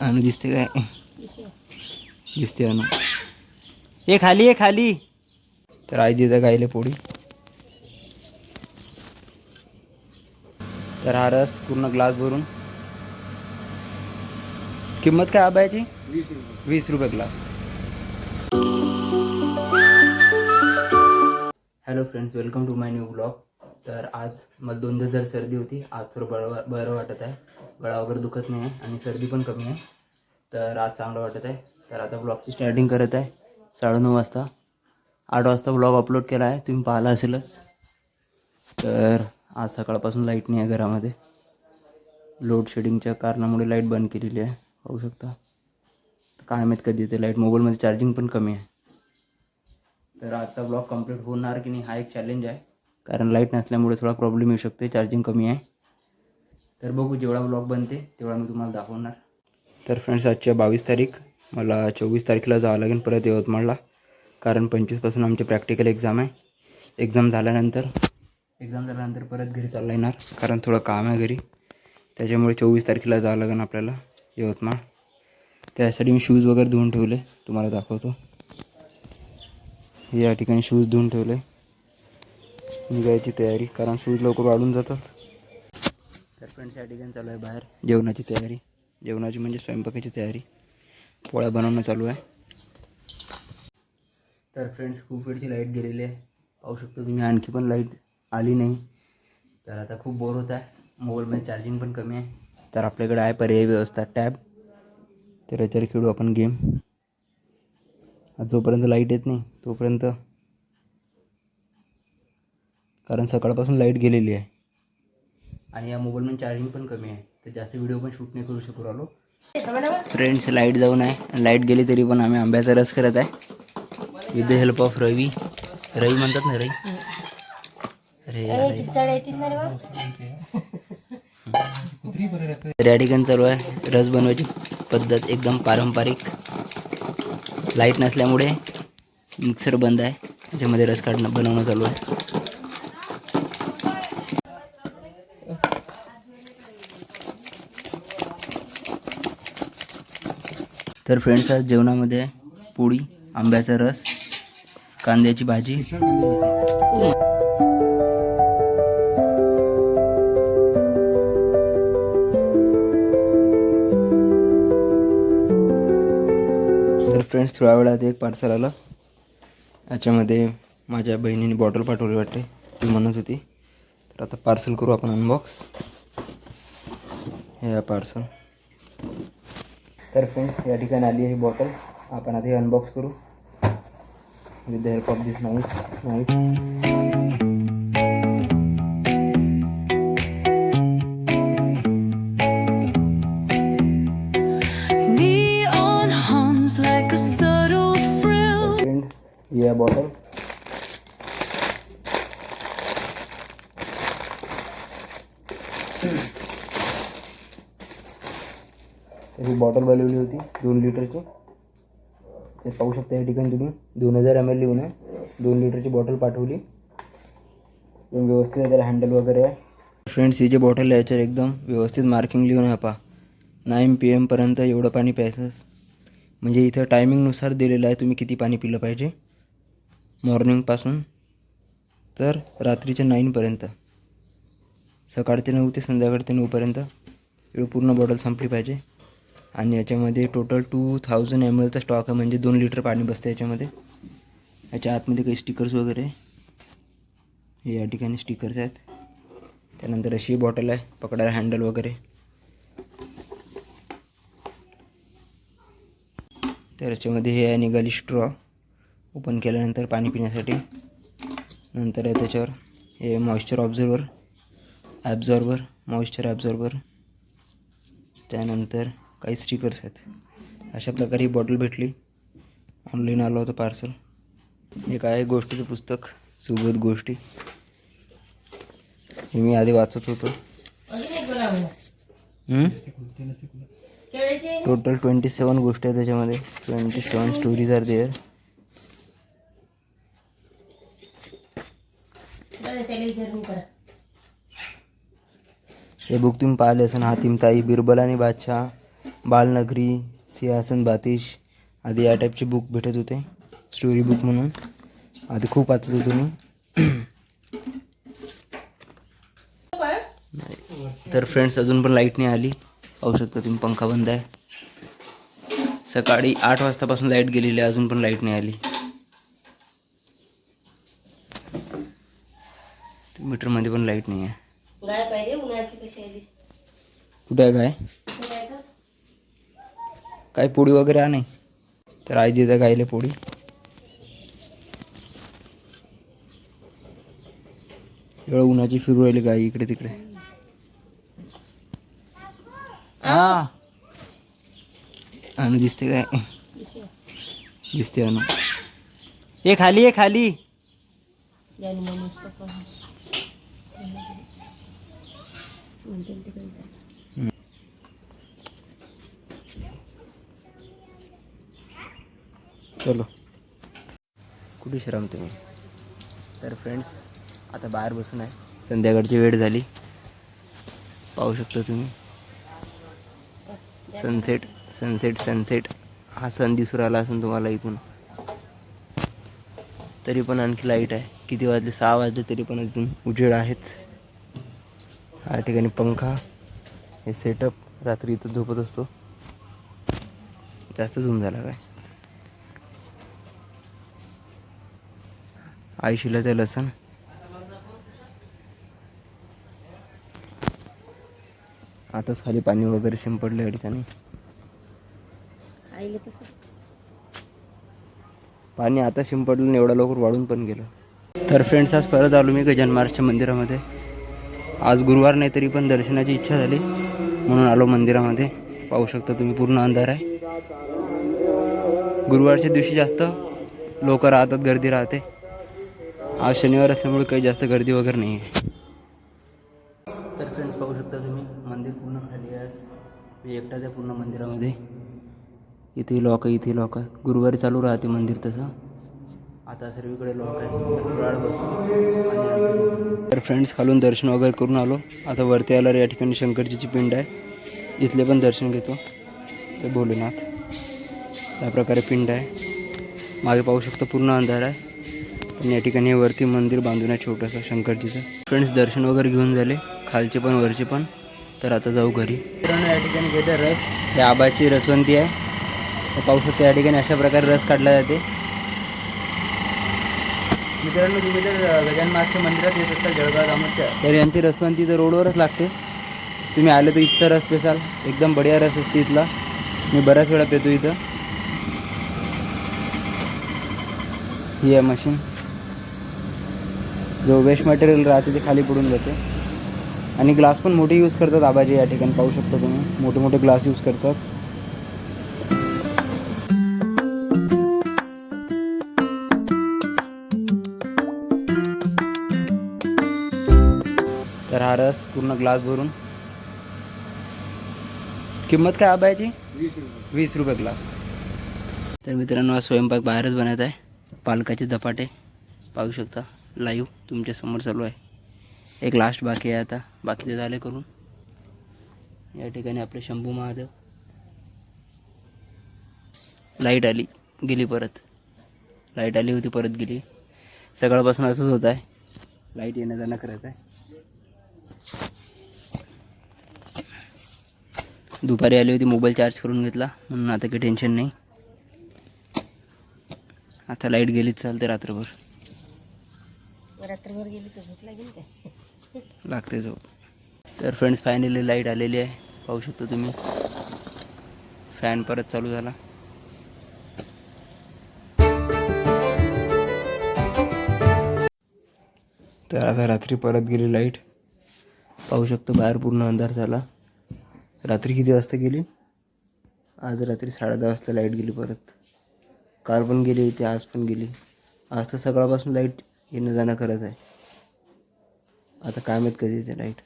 अनु दिसते काय? दिसते अनु. हे खाली आहे खाली. तर आई तिथं गायले पोळी. तर हा रस पूर्ण ग्लास भरून. किंमत काय आबायची? 20 रुपये glass. Hello friends, welcome to my new blog. तर आज मला 2 दिवस झाली सर्दी होती. आज थोडं बरं वाटत आहे. गळा वगैरे दुखत नाही आहे आणि सर्दी पण कमी आहे. तर आज चांगलं वाटत आहे. तर आता ब्लॉगची स्टार्टिंग करत आहे 9:30 वाजता. 8 वाजता ब्लॉग अपलोड केला आहे, तुम्ही पाहिला असेलच. तर आज सकाळपासून लाईट नाही आहे घरामध्ये. लोड शेडिंगच्या कारणामुळे लाईट बंद केलेली आहे, पाहू शकता. तर काय माहीत कधी येते लाईट. मोबाईलमध्ये चार्जिंग पण कमी आहे. तर आजचा ब्लॉग कंप्लीट होणार की नाही हा एक चॅलेंज आहे, कारण लाईट नसल्यामुळे थोडा प्रॉब्लेम येऊ शकते, चार्जिंग कमी आहे. तर बघू, जेवढा ब्लॉग बनते तेवढा मी तुम्हाला दाखवणार. तर फ्रेंड्स, आजच्या 22 तारीख, मला 24 तारखेला जावं लागेल परत यवतमाळला, कारण 25पासून आमची प्रॅक्टिकल एक्झाम आहे. एक्झाम झाल्यानंतर परत घरी चालला येणार, कारण थोडं काम आहे घरी. त्याच्यामुळे 24 तारखेला जावं लागेल आपल्याला यवतमाळ. त्यासाठी मी शूज वगैरे धुवून ठेवले, तुम्हाला दाखवतो. या ठिकाणी शूज धुवून ठेवले. निघायची तयारी, कारण शूज लवकर वाढून जातात. तर फ्रेंड्स, या ठिकाणी चालू आहे बाहेर जेवणाची तयारी. जेवणाची म्हणजे स्वयंपाकाची तयारी. पोळ्या बनवणं चालू आहे. तर फ्रेंड्स, खूप वेळची लाईट गेलेली आहे, पाहू शकतो तुम्ही. आणखी पण लाईट आली नाही. तर आता खूप बोर होत आहे. मोबाईलमध्ये चार्जिंग पण कमी आहे. तर आपल्याकडे आहे पर्यायी व्यवस्था, टॅब. तर याच्यावर खेळू आपण गेम. जोपर्यंत लाईट येत नाही तोपर्यंत, कारण सकाळपासून लाईट गेलेली आहे आणि या मोबाईलमध्ये चार्जिंग पण कमी आहे. तर जास्त व्हिडिओ पण शूट नाही करू शकू राहिलो. फ्रेंड्स, लाईट जाऊन आहे. लाईट गेली तरी पण आम्ही आंब्याचा रस करत आहे, विथ द हेल्प ऑफ रवी. रवी म्हणतात ना, रवी. अरे तर या ठिकाणी चालू आहे रस बनवायची पद्धत एकदम पारंपरिक. लाईट नसल्यामुळे मिक्सर बंद आहे, त्याच्यामध्ये रस बनवणं चालू आहे. तर फ्रेंड्स, आज जेवणामध्ये पोळी, आंब्याचा रस, कांद्याची भाजी. तर फ्रेंड्स, थोड्या वेळात एक पार्सल आलं. याच्यामध्ये माझ्या बहिणीने बॉटल पाठवली वाटते, ती म्हणत होती. तर आता पार्सल करू आपण अनबॉक्स. हे पार्सल. तर फ्रेंड्स, या ठिकाणी आली आहे बॉटल. आपण आधी अनबॉक्स करू with the help of this knife. या बॉटल. ही बॉटल बनवली होती 2 लिटरची. ते पाहू शकता या ठिकाणी तुम्ही 2000 ml लिहून आहे. 2 लिटरची बॉटल पाठवली. व्यवस्थित आहे, त्याला हँडल वगैरे आहे. फ्रेंड्स, ही जी बॉटल आहे याच्यावर एकदम व्यवस्थित मार्किंग लिहून आहे पहा. 9 PM पर्यंत एवढं पाणी प्यायचं. म्हणजे इथं टायमिंगनुसार दिलेलं आहे तुम्ही किती पाणी पिलं पाहिजे, मॉर्निंगपासून तर रात्रीच्या 9 पर्यंत. सकाळचे 9 ते संध्याकाळचे 9 पर्यंत एवढी पूर्ण बॉटल संपली पाहिजे. आणि याच्यामध्ये टोटल 2000 ml स्टॉक आहे, म्हणजे 2 लिटर पाणी बसतं याच्यामध्ये. याच्या आतमध्ये काही स्टिकर्स वगैरे, हे या ठिकाणी स्टिकर्स आहेत. त्यानंतर अशी बॉटल आहे, पकडायला हँडल वगैरे. तर याच्यामध्ये हे निघाली स्ट्रॉ, ओपन केल्यानंतर पाणी पिण्यासाठी. नंतर आहे त्याच्यावर हे मॉइश्चर मॉइश्चर ॲब्झॉर्बर. त्यानंतर काही स्टिकर्स आहेत. अशा प्रकारे ही बॉटल भेटली. ऑनलाईन आलं होतं पार्सल. एक आहे गोष्टीचं पुस्तक, सुबोध गोष्टी. हे मी आधी वाचत होतो. टोटल 27 गोष्टी आहेत त्याच्यामध्ये. 27 स्टोरीज आर देअर. हे बुक तुम्ही पाहिले असेल, हातीम ताई, बिरबल आणि बादशाह, बालनगरी, सिंहासन बातिश आधी या टाईपचे बुक भेटत होते, स्टोरी बुक म्हणून. आधी खूप वाचत होतो मी. तर फ्रेंड्स अजून पण लाईट नाही आली. पाहू शकता तुम्ही पंखा बंद आहे. सकाळी 8 वाजतापासून लाईट गेलेली आहे, अजून पण लाईट नाही आली. मीटरमध्ये पण लाईट नाही आहे. कुठे आहे काय? काय पोळी वगैरे आहे नाही तर आई देता गायले पोळी. एवढं उन्हाची फिरू राहिली गाई इकडे तिकडे. हा अनु दिसते काय? दिसते अनु. ये खाली ये खाली. चलो कुठे श्राम तुम्ही. तर फ्रेंड्स आता बाहेर बसून आहे, संध्याकाळची वेळ झाली. पाहू शकता तुम्ही सनसेट सनसेट सनसेट हा सन दिसून राहिला असेल तुम्हाला इथून. तरी पण आणखी लाईट आहे. किती वाजले? 6 वाजले तरी पण अजून उजेड आहेच. या ठिकाणी पंखा, हे सेटअप रात्री इथं झोपत असतो. जास्त झूम झाला काय? आईशीला ते लसण. आताच खाली पाणी वगैरे शिंपडलं या ठिकाणी. पाणी आता शिंपडलं आणि एवढा लवकर वाढून पण गेलं. तर फ्रेंड्स आज परत आलो मी गजानन महाराजच्या मंदिरामध्ये. आज गुरुवार नाही तरी पण दर्शनाची इच्छा झाली म्हणून आलो मंदिरामध्ये. पाहू शकता तुम्ही पूर्ण अंधार आहे. गुरुवारच्या दिवशी जास्त लोक राहतात, गर्दी राहते. आज शनिवार असल्यामुळे काही जास्त गर्दी वगैरे नाही आहे. तर फ्रेंड्स पाहू शकता तुम्ही मंदिर पूर्ण खाली आहे. मी एकटाच आहे पूर्ण मंदिरामध्ये. इथे लॉक आहे, इथे लॉक आहे. गुरुवारी चालू राहते मंदिर तसं. आता सर्वीकडे लॉक आहे. थोडा वेळ बसून आणि नंतर. तर फ्रेंड्स खालून दर्शन वगैरे करून आलो. आता वरती आल्यावर या ठिकाणी शंकरजीची पिंड आहे, इथले पण दर्शन घेतो. ते भोलेनाथ या प्रकारे पिंड आहे. मागे पाहू शकतो पूर्ण अंधार आहे. पण या ठिकाणी वरती मंदिर बांधून आहे छोटंसं शंकरजीचं. फ्रेंड्स दर्शन वगैरे घेऊन झाले, खालचे पण वरचे पण. तर आता जाऊ घरी. मित्रांनो या ठिकाणी घेतात रस. हे आबाची रसवंती आहे. पाहू शकता या ठिकाणी अशा प्रकारे रस काढला जाते. मित्रांनो तुम्ही जर गजानन महाराजच्या मंदिरात येत असाल जळगाव दामोदच्या, तर यांची रसवंती तर रोडवरच लागते. तुम्ही आले तर इथचा रस पेसाल. एकदम बढिया रस असते इथला. मी बऱ्याच वेळा पेतो इथं. ही आहे मशीन. जो वेस्ट मटेरियल राहते ते खाली पडून जाते. आणि ग्लास पण मोठे यूज करतात आबाजी या ठिकाणी. पाहू शकता तुम्ही मोठे मोठे ग्लास यूज करतात. तर हा रस पूर्ण ग्लास भरून. किंमत काय आबायची? 20 रुपये ग्लास. तर मित्रांनो हा स्वयंपाक बाहेरच बनत आहे. पालकाचे धपाटे पाहू शकता लाईव्ह तुमच्या समोर चालू आहे. एक लास्ट बाकी आहे, आता बाकीचे झाले करून. या ठिकाणी आपले शंभू महादेव. लाईट आली गेली परत. लाईट आली होती परत गेली. सकाळपासून असंच होत आहे, लाईट येणं जाणं करत आहे. दुपारी आली होती, मोबाईल चार्ज करून घेतला म्हणून आता काही टेन्शन नाही. आता लाईट गेलीच चालते रात्रभर. गेली तर झोप लागेल काय? लागते झोप. तर फ्रेंड्स फायनली लाईट आलेली आहे. पाहू शकता तुम्ही. फॅन परत चालू झाला. तर आता रात्री परत गेली लाईट. पाहू शकतो बाहेर पूर्ण अंधार झाला. रात्री किती वाजता गेली? आज रात्री 10:30 वाजता लाईट गेली परत. काल पण गेली होती, आज पण गेली. आज तर सकाळपासून लाईट येणं जाणं करत आहे. आता काय माहीत कधी येते लाईट.